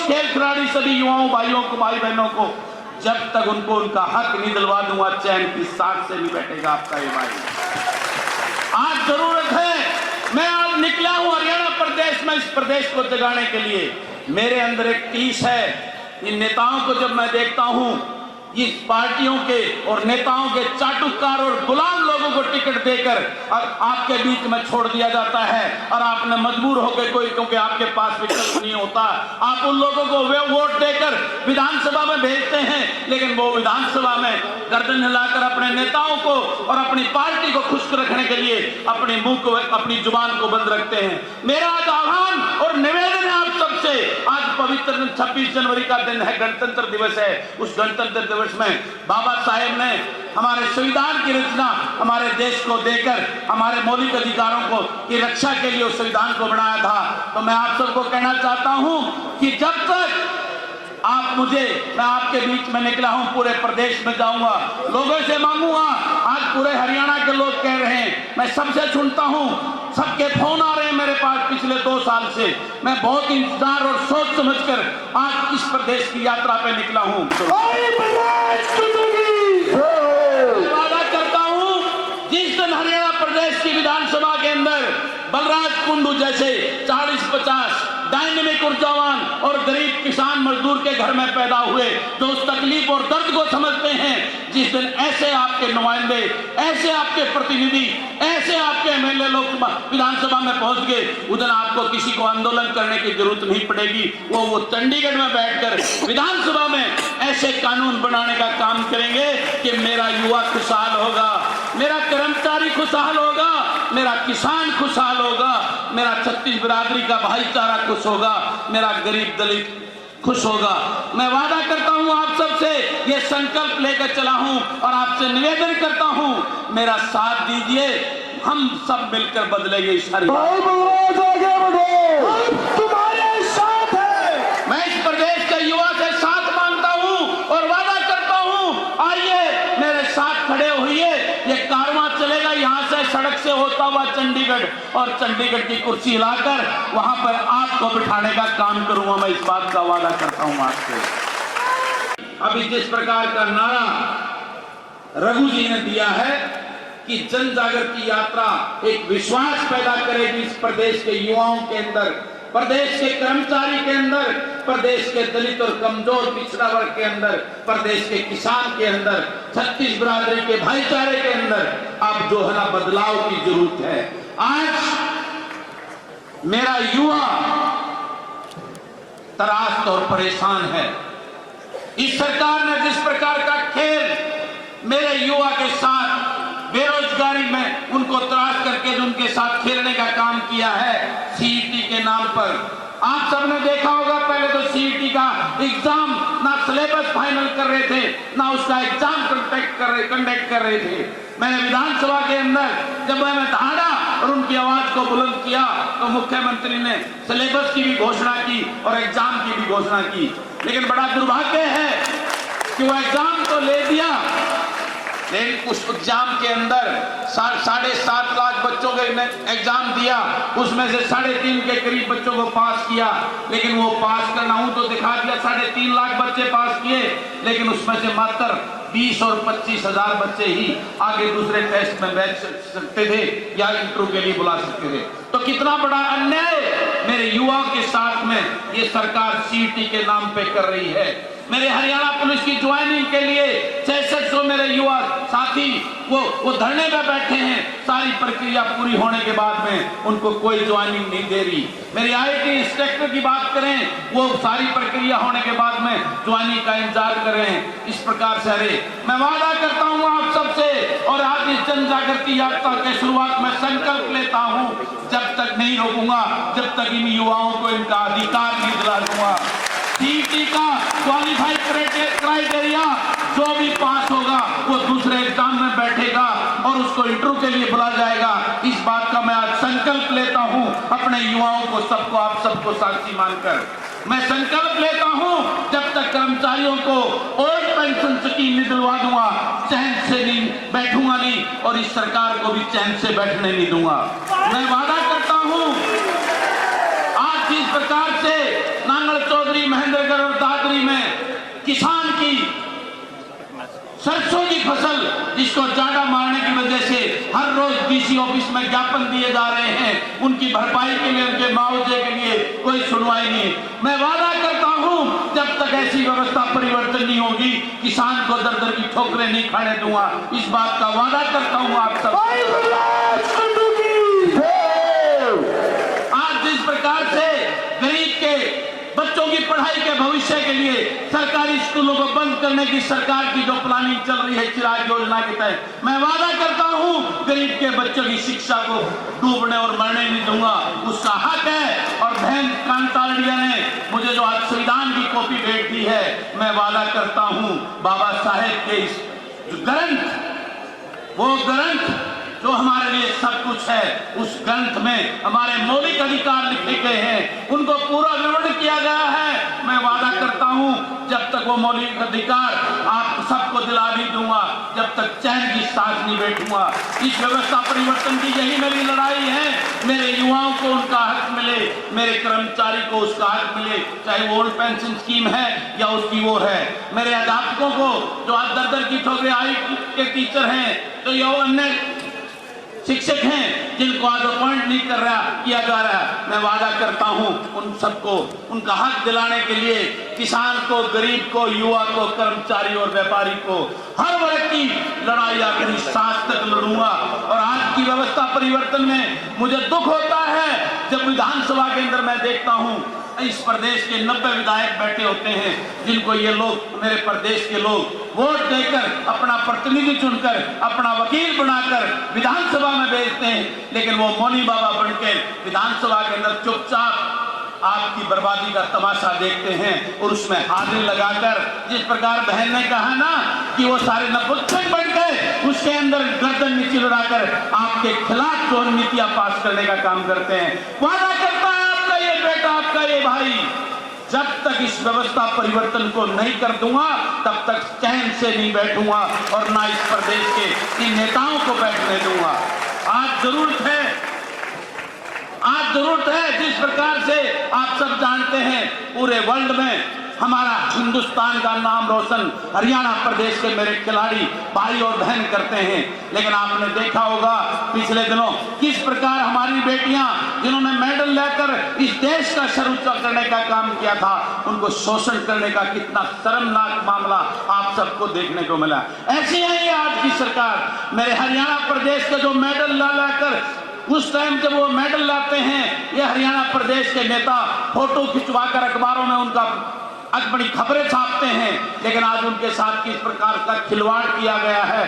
खेल खिलाड़ी सभी युवाओं भाइयों को, भाई बहनों को, जब तक उनको उनका हक नहीं दिलवा दूंगा, चैन की सांस से नहीं बैठेगा आपका ये भाई। आज जरूरत है, मैं आज निकला हूं हरियाणा प्रदेश में, इस प्रदेश को जगाने के लिए। मेरे अंदर एक टीस है। इन नेताओं को जब मैं देखता हूं, इस पार्टियों के और नेताओं के चाटुकार और गुलाम लोगों को टिकट देकर और आपके बीच में छोड़ दिया जाता है, और आपने मजबूर होकर कोई, क्योंकि आपके पास विकल्प नहीं होता, आप उन लोगों को वे वोट देकर विधानसभा में भेजते हैं, लेकिन वो विधानसभा में गर्दन हिलाकर अपने नेताओं को और अपनी पार्टी को खुश रखने के लिए अपने मुंह को, अपनी जुबान को बंद रखते हैं। मेरा आज आह्वान और निवेदन है आप सबसे, आज पवित्र 26 जनवरी का दिन है, गणतंत्र दिवस है। उस गणतंत्र दिवस में बाबा साहेब ने हमारे संविधान की रचना हमारे देश को देकर हमारे मौलिक अधिकारों को की रक्षा के लिए उस संविधान को बनाया था। तो मैं आप सबको कहना चाहता हूं कि जब तक आप मुझे, मैं आपके बीच में निकला हूं, पूरे प्रदेश में जाऊंगा, लोगों से मांगूंगा। आज पूरे हरियाणा के लोग कह रहे हैं, मैं सबसे सुनता हूं, सबके फोन आ रहे हैं मेरे पास पिछले 2 साल से। मैं बहुत इंतजार और सोच समझकर आज इस प्रदेश की यात्रा पे निकला हूं। वादा करता हूं, जिस दिन हरियाणा प्रदेश की विधानसभा के अंदर बलराज कुंडू जैसे 40-50 डायनेमिक ऊर्जावान और गरीब किसान मजदूर के घर में पैदा हुए, जो उस तकलीफ और दर्द को समझते हैं, जिस दिन ऐसे आपके नुमाइंदे, ऐसे आपके प्रतिनिधि, ऐसे आपके एमएलए लोग विधानसभा में पहुंच गए, उस दिन आपको किसी को आंदोलन करने की जरूरत नहीं पड़ेगी। वो चंडीगढ़ में बैठकर विधानसभा में ऐसे कानून बनाने का काम करेंगे कि मेरा युवा खुशहाल होगा, मेरा कर्मचारी खुशहाल होगा, मेरा किसान खुशहाल होगा, मेरा छत्तीस बिरादरी का भाईचारा खुश होगा, मेरा गरीब दलित खुश होगा। मैं वादा करता हूं आप सबसे, ये संकल्प लेकर चला हूं और आपसे निवेदन करता हूं, मेरा साथ दीजिए, हम सब मिलकर बदलेंगे इस तुम्हारे साथ है। मैं इस प्रदेश के युवा से साथ मांगता हूं और वादा करता हूं, आइए मेरे साथ खड़े होइए। ये कारवां चलेगा यहां से, सड़क से होता हुआ चंडीगढ़, और चंडीगढ़ की कुर्सी हिलाकर वहां पर आपको बिठाने का काम करूंगा। मैं इस बात का वादा करता हूं आपसे। अभी जिस प्रकार का नारा रघु जी ने दिया है कि जन जागृति यात्रा एक विश्वास पैदा करेगी इस प्रदेश के युवाओं के अंदर, प्रदेश के कर्मचारी के अंदर, प्रदेश के दलित और कमजोर पिछड़ा वर्ग के अंदर, प्रदेश के किसान के अंदर, छत्तीस बिरादरी के भाईचारे के अंदर अब जो है ना बदलाव की जरूरत है। आज मेरा युवा त्रास्त और परेशान है। इस सरकार ने जिस प्रकार का खेल मेरे युवा के साथ बेरोजगारी में उनको त्रास करके जो उनके साथ खेलने का काम किया है सीईटी के नाम पर, आप सबने देखा होगा, पहले तो सीईटी का एग्जाम ना सिलेबस फाइनल कर रहे थे, ना उसका एग्जाम कंडक्ट कर रहे थे। मैंने विधानसभा के अंदर जब मैंने दहाड़ा और उनकी आवाज को बुलंद किया तो मुख्यमंत्री ने सिलेबस की भी घोषणा की और एग्जाम की भी घोषणा की, लेकिन बड़ा दुर्भाग्य है कि वो एग्जाम तो ले दिया, लेकिन उस एग्जाम के अंदर 7.5 लाख बच्चों के एग्जाम दिया, उसमें से 3.5 के करीब बच्चों को पास किया, लेकिन वो पास करना हूं तो दिखा दिया 3.5 लाख बच्चे पास किए, लेकिन उसमें से मात्र 20 और 25 हजार बच्चे ही आगे दूसरे टेस्ट में बैठ सकते थे या इंटरव्यू के लिए बुला सकते थे। तो कितना बड़ा अन्याय मेरे युवाओं के साथ में ये सरकार सीईटी के नाम पे कर रही है। मेरे हरियाणा पुलिस की ज्वाइनिंग के लिए 6600 मेरे युवा साथी वो धरने में बैठे हैं, सारी प्रक्रिया पूरी होने के बाद में उनको कोई ज्वाइनिंग नहीं दे रही। मेरी आईटी इंस्पेक्टर की बात करें, वो सारी प्रक्रिया होने के बाद में ज्वाइनिंग का इंतजार कर रहे हैं। इस प्रकार से अरे मैं वादा करता हूं आप सबसे, और आज इस जन जागृति यात्रा के शुरुआत में संकल्प लेता हूं, जब तक नहीं रोकूंगा, जब तक इन युवाओं को इनका अधिकार नहीं दिला दूंगा। सीईटी का क्वालिफाइड क्राइटेरिया जो भी पास होगा वो दूसरे एग्जाम में बैठेगा और उसको इंटरव्यू के लिए बुला जाएगा। इस बात का मैं आज संकल्प लेता हूं अपने युवाओं को, सबको, आप सबको साक्षी मानकर मैं संकल्प लेता हूं, जब तक कर्मचारियों को ओल्ड पेंशन स्कीम नहीं दिलवा दूंगा, चैन से नहीं बैठूंगा नहीं, और इस सरकार को भी चैन से बैठने नहीं दूंगा। मैं वादा करता हूं आज जिस प्रकार से नांगल चौधरी महेंद्रगढ़ और दादरी में किसान की सरसों की फसल जिसको ज्यादा मारने की वजह से हर रोज डीसी ऑफिस में ज्ञापन दिए जा रहे हैं, उनकी भरपाई के लिए, उनके मुआवजे के लिए कोई सुनवाई नहीं। मैं वादा करता हूं जब तक ऐसी व्यवस्था परिवर्तन नहीं होगी, किसान को दर दर की ठोकरें नहीं खाने दूंगा। इस बात का वादा करता हूं आप सब। आज जिस प्रकार से गरीब के बच्चों की पढ़ाई के भविष्य के लिए सरकारी स्कूलों को बंद करने की सरकार की जो प्लानिंग चल रही है चिराग योजना के तहत, मैं वादा करता हूं गरीब के बच्चों की शिक्षा को डूबने और मरने नहीं दूंगा। उसका हक है। और बहन कांताड़िया ने मुझे जो आज संविधान की कॉपी भेज दी है, मैं वादा करता हूं बाबा साहेब के इस ग्रंथ, वो ग्रंथ जो हमारे लिए सब कुछ है, उस ग्रंथ में हमारे मौलिक अधिकार लिखे गए हैं, उनको पूरा विवरण किया गया है। मैं वादा करता हूं जब तक वो मौलिक अधिकार आप सबको दिला नहीं दूंगा, जब तक चैन की सांस नहीं बैठूंगा। इस व्यवस्था परिवर्तन की यही मेरी लड़ाई है। मेरे युवाओं को उनका हक मिले, मेरे कर्मचारी को उसका हक मिले, चाहे वो ओल्ड पेंशन स्कीम है या उसकी वो है। मेरे अध्यापकों को जो आज दर दर की ठोकरें आई के टीचर हैं, तो ये अन्य शिक्षक हैं जिनको आज अपॉइंट नहीं किया जा रहा है, मैं वादा करता हूं उन सबको उनका हक दिलाने के लिए किसान को, गरीब को, युवा को, कर्मचारी और व्यापारी को, हर वर्ग की लड़ाई आखिरी सांस तक लड़ूंगा। और आज की व्यवस्था परिवर्तन में मुझे दुख होता है जब विधानसभा के अंदर मैं देखता हूं इस प्रदेश के 90 विधायक बैठे होते हैं, जिनको ये लोग, मेरे प्रदेश के लोग, वोट देकर अपना प्रतिनिधि चुनकर अपना वकील बनाकर विधानसभा में भेजते हैं, लेकिन वो मौनी बाबा बनकर विधानसभा के अंदर चुपचाप आपकी बर्बादी का तमाशा देखते हैं। और उसमें हाजिरी लगाकर, जिस प्रकार बहन ने कहा ना कि वो सारे नपुंसक बन गए, उसके अंदर गर्दन नीचे लड़ाकर आपके खिलाफ जो नीतियां पास करने का काम करते हैं। वादा करता है आपका ये बेटा, आपका ये भाई, जब तक इस व्यवस्था परिवर्तन को नहीं कर दूंगा तब तक चैन से नहीं बैठूंगा और ना इस प्रदेश के इन नेताओं को बैठने दूंगा। आज जरूरत है जिस प्रकार से आप सब जानते हैं पूरे वर्ल्ड में हमारा हिंदुस्तान का नाम रोशन हरियाणा प्रदेश के मेरे खिलाड़ी भाई और बहन करते हैं, लेकिन आपने देखा होगा पिछले दिनों किस प्रकार हमारी बेटियां जिन्होंने मेडल लेकर इस देश का सर ऊंचा करने का काम किया था, उनको शोषण करने का कितना शर्मनाक मामला आप सबको देखने को मिला। ऐसी है आज की सरकार। मेरे हरियाणा प्रदेश के जो मेडल लाकर उस टाइम जब वो मेडल लाते हैं, ये हरियाणा प्रदेश के नेता फोटो खिंचवाकर अखबारों में उनका बड़ी खबरें छापते हैं, लेकिन आज उनके साथ किस प्रकार का खिलवाड़ किया गया है